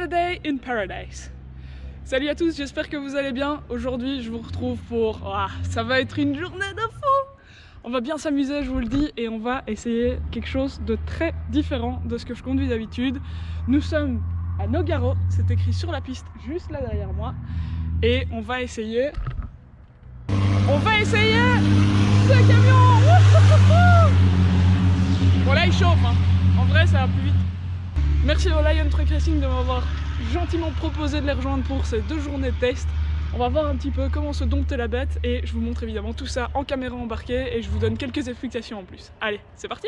Holiday in Paradise. Salut à tous, j'espère que vous allez bien. Aujourd'hui je vous retrouve pour... ça va être une journée de fou. On va bien s'amuser, je vous le dis, et on va essayer quelque chose de très différent de ce que je conduis d'habitude. Nous sommes à Nogaro, c'est écrit sur la piste juste là derrière moi. Et on va essayer... ce camion. Bon là il chauffe, hein. En vrai ça va plus vite. Merci au Lion Truck Racing de m'avoir gentiment proposé de les rejoindre pour ces 2 journées de test. On va voir un petit peu comment se dompter la bête et je vous montre évidemment tout ça en caméra embarquée et je vous donne quelques explications en plus. Allez, c'est parti!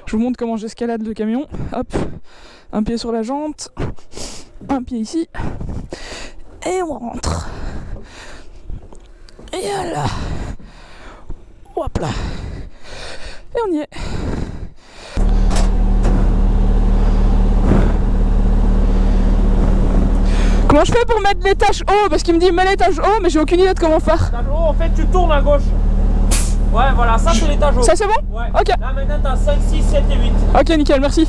Je vous montre comment j'escalade le camion. Hop, un pied sur la jante, un pied ici, et on rentre. Et là, hop là, et on y est. Comment je fais pour mettre l'étage haut? Parce qu'il me dit mets l'étage haut, mais j'ai aucune idée de comment faire. L'étage haut, en fait, tu tournes à gauche. Ouais, voilà, ça c'est l'étage haut. Ça c'est bon? Ouais. Ok. Là maintenant t'as 5, 6, 7 et 8. Ok, nickel, merci.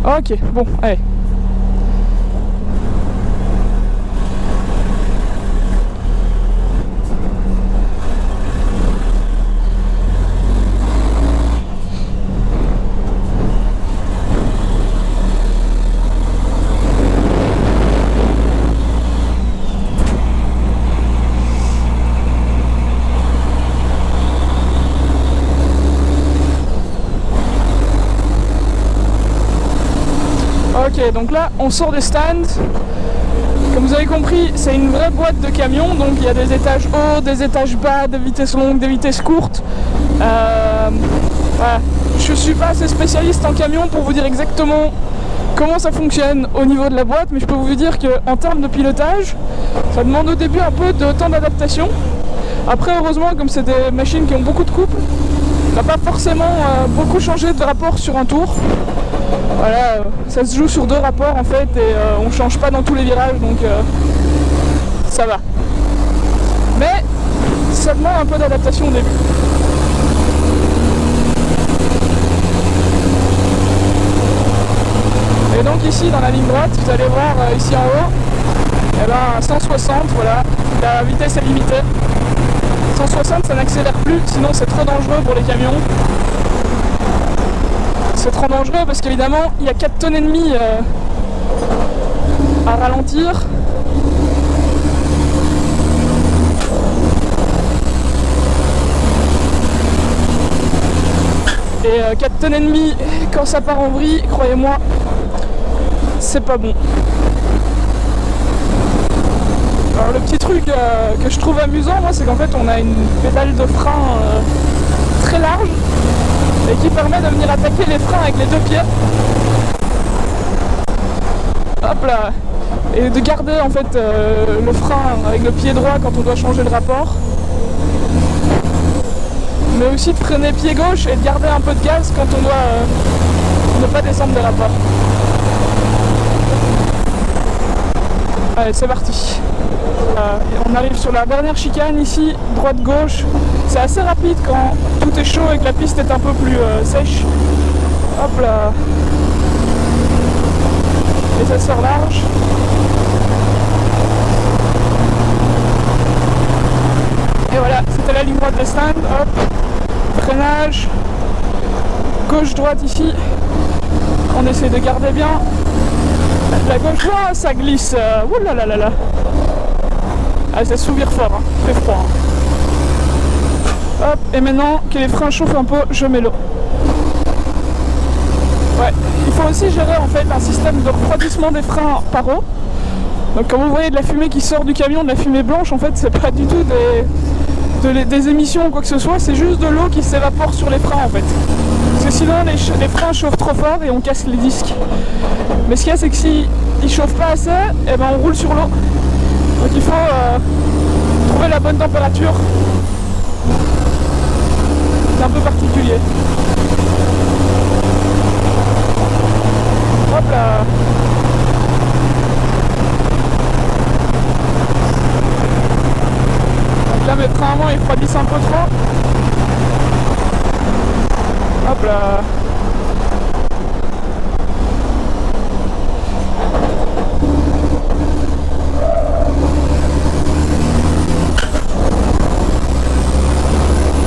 Ok, bon, allez. Ok, donc là on sort des stands. Comme vous avez compris, c'est une vraie boîte de camion, donc il y a des étages hauts, des étages bas, des vitesses longues, des vitesses courtes. Voilà. Je suis pas assez spécialiste en camion pour vous dire exactement comment ça fonctionne au niveau de la boîte, mais je peux vous dire qu'en termes de pilotage, ça demande au début un peu de temps d'adaptation. Après, heureusement, comme c'est des machines qui ont beaucoup de couple, on n'a pas forcément beaucoup changé de rapport sur un tour. Voilà, ça se joue sur 2 rapports en fait et on change pas dans tous les virages, donc ça va. Mais ça demande un peu d'adaptation au début. Et donc ici dans la ligne droite, vous allez voir ici en haut, eh ben, 160, voilà, la vitesse est limitée. 160 ça n'accélère plus, sinon c'est trop dangereux pour les camions. C'est trop dangereux parce qu'évidemment il y a 4 tonnes et demie à ralentir. Et 4 tonnes et demie quand ça part en vrille, croyez-moi, c'est pas bon. Alors le petit truc que je trouve amusant, moi, c'est qu'en fait on a une pédale de frein très large et qui permet de venir attaquer les freins avec les 2 pieds. Hop là. Et de garder en fait le frein avec le pied droit quand on doit changer le rapport. Mais aussi de freiner pied gauche et de garder un peu de gaz quand on doit ne pas descendre des rapports. Allez, c'est parti. On arrive sur la dernière chicane ici, droite-gauche. C'est assez rapide quand tout est chaud et que la piste est un peu plus sèche. Hop là. Et ça sort large. Et voilà, c'était la ligne droite des stands. Hop. Freinage. Gauche-droite ici. On essaie de garder bien. La gauche, oh, ça glisse. Ouh là là là là. Ah, ça souvire fort, hein. Il fait froid. Hein. Hop, et maintenant que les freins chauffent un peu, je mets l'eau. Ouais, il faut aussi gérer en fait un système de refroidissement des freins par eau. Donc quand vous voyez de la fumée qui sort du camion, de la fumée blanche, en fait c'est pas du tout des émissions ou quoi que ce soit, c'est juste de l'eau qui s'évapore sur les freins en fait. Parce que sinon les freins chauffent trop fort et on casse les disques. Mais ce qu'il y a, c'est que si ils chauffent pas assez, et ben on roule sur l'eau. Donc il faut trouver la bonne température. C'est un peu particulier. Hop là. Donc là mes freins avant ils refroidissent un peu trop. Hop là.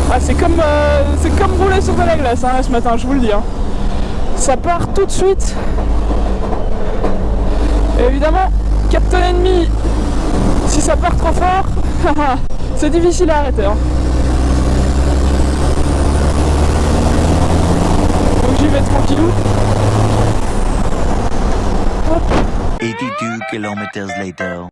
Ah, c'est comme rouler sur de la glace hein, ce matin, je vous le dis. Hein. Ça part tout de suite. Et évidemment, 4 tonnes et demi, si ça part trop fort, c'est difficile à arrêter. Hein. Donc j'y vais tranquillou. Hop. 82 kilometers later.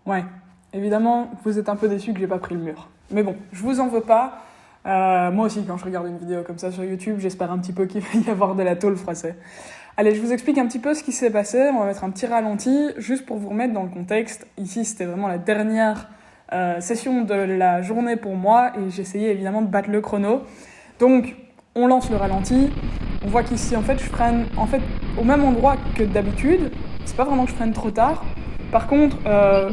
Ouais, évidemment, vous êtes un peu déçus que j'ai pas pris le mur. Mais bon, je vous en veux pas. Moi aussi, quand je regarde une vidéo comme ça sur YouTube, j'espère un petit peu qu'il va y avoir de la tôle froissée. Allez, je vous explique un petit peu ce qui s'est passé. On va mettre un petit ralenti, juste pour vous remettre dans le contexte. Ici, c'était vraiment la dernière session de la journée pour moi, et j'essayais évidemment de battre le chrono. Donc, on lance le ralenti. On voit qu'ici, en fait, je freine au même endroit que d'habitude. C'est pas vraiment que je freine trop tard. Par contre,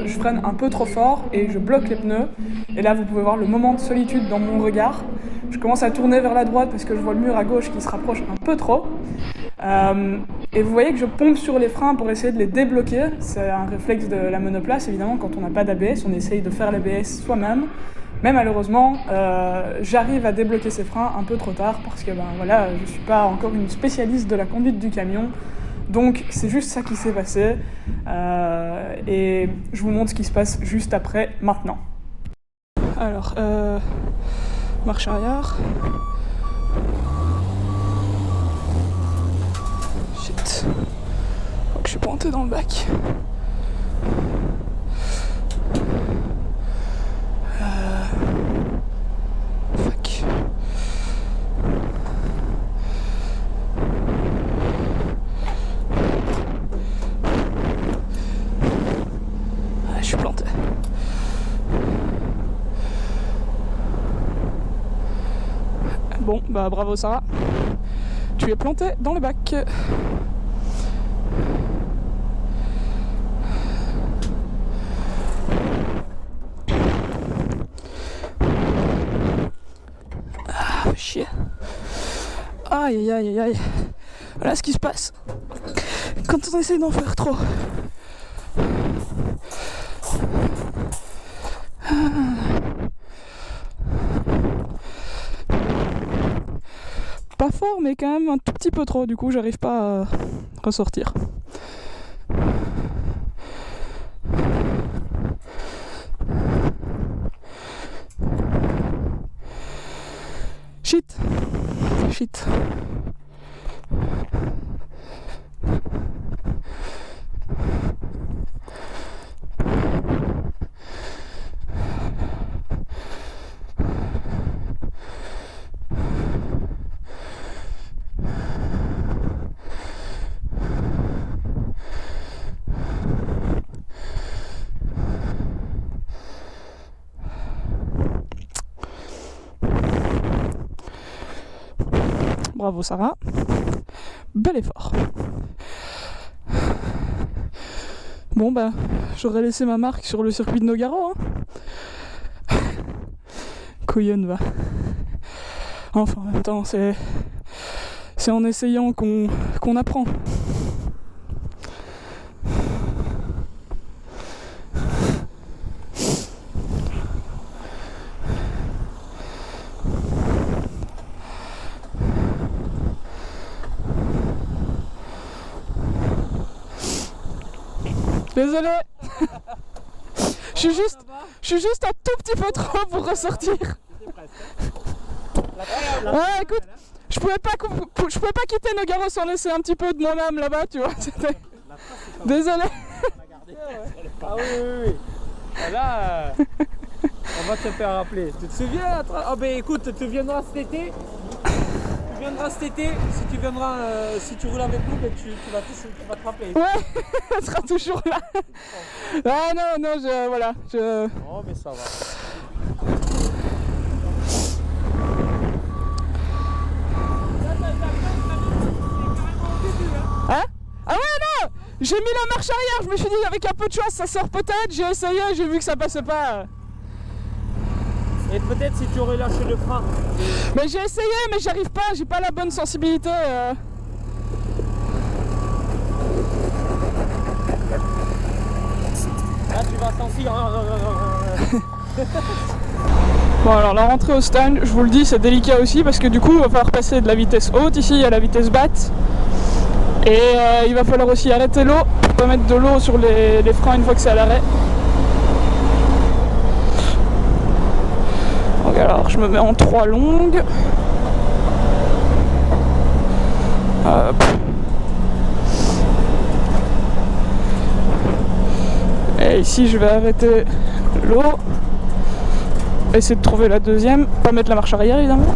je freine un peu trop fort et je bloque les pneus. Et là, vous pouvez voir le moment de solitude dans mon regard. Je commence à tourner vers la droite parce que je vois le mur à gauche qui se rapproche un peu trop. Et vous voyez que je pompe sur les freins pour essayer de les débloquer. C'est un réflexe de la monoplace, évidemment, quand on n'a pas d'ABS, on essaye de faire l'ABS soi-même. Mais malheureusement, j'arrive à débloquer ces freins un peu trop tard parce que voilà, je ne suis pas encore une spécialiste de la conduite du camion. Donc c'est juste ça qui s'est passé. Et je vous montre ce qui se passe juste après, maintenant. Alors, marche arrière. Shit. Faut que je suis pointé dans le bac. Fuck. Ah, je suis planté. Bon, bah bravo Sarah. Tu es planté dans le bac. Ah, chier. Aïe aïe aïe aïe. Voilà ce qui se passe quand on essaie d'en faire trop. Pas fort, mais quand même un tout petit peu trop, du coup j'arrive pas à ressortir. Shit. Shit. bravo Sarah. Bel effort. Bon bah, j'aurais laissé ma marque sur le circuit de Nogaro. Hein. Couillonne va. Enfin, en même temps, c'est en essayant qu'on apprend. Désolé. Je suis juste un tout petit peu trop pour ressortir. Ouais, écoute, je pouvais pas quitter Nogaro sans laisser un petit peu de mon âme là-bas, tu vois. Désolé. Ah oui. Là, on va te faire rappeler. Tu te souviens? Ah ben écoute, tu viendras cet été. Si tu roules avec nous, ben, tu vas te rappeler. Ouais, elle sera toujours là. Ah non, voilà. Oh mais ça va. Hein? Ah ouais non! J'ai mis la marche arrière, je me suis dit avec un peu de chance ça sort peut-être, j'ai essayé, j'ai vu que ça passait pas. Et peut-être si tu aurais lâché le frein. Mais j'ai essayé mais j'arrive pas, j'ai pas la bonne sensibilité. Là tu vas sentir. Bon alors la rentrée au stand, je vous le dis c'est délicat aussi parce que du coup il va falloir passer de la vitesse haute ici à la vitesse basse. Et il va falloir aussi arrêter l'eau pour pas mettre de l'eau sur les freins une fois que c'est à l'arrêt. Donc alors je me mets en 3 longues. Hop. Et ici je vais arrêter l'eau. Essayer de trouver la deuxième, pas mettre la marche arrière évidemment.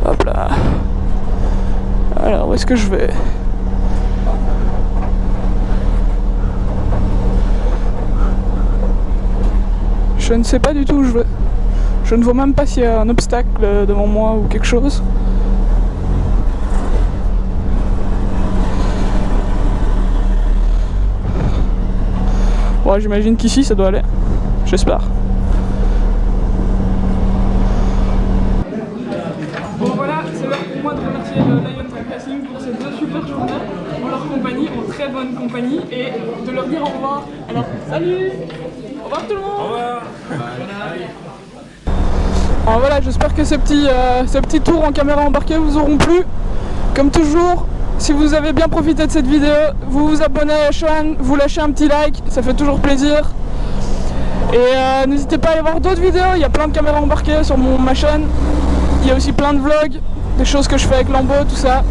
Hop là. Alors où est-ce que je vais? Je ne sais pas du tout où je vais. Je ne vois même pas s'il y a un obstacle devant moi ou quelque chose. Bon, j'imagine qu'ici ça doit aller. J'espère. Bon voilà, c'est l'heure pour moi de remercier le Lion Track Racing pour ces 2 super journées en leur compagnie, en très bonne compagnie, et de leur dire au revoir. Alors, salut! Au revoir tout le monde! Au revoir! Alors voilà, j'espère que ces petits tours en caméra embarquée vous auront plu. Comme toujours, si vous avez bien profité de cette vidéo, vous vous abonnez à la chaîne, vous lâchez un petit like, ça fait toujours plaisir. Et n'hésitez pas à aller voir d'autres vidéos, il y a plein de caméras embarquées sur ma chaîne. Il y a aussi plein de vlogs, des choses que je fais avec Lambeau, tout ça.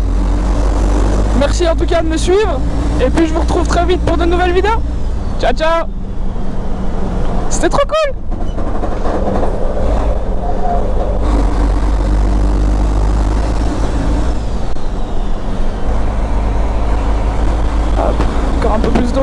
Merci en tout cas de me suivre. Et puis je vous retrouve très vite pour de nouvelles vidéos. Ciao ciao. C'était trop cool. Hop, encore un peu plus d'eau.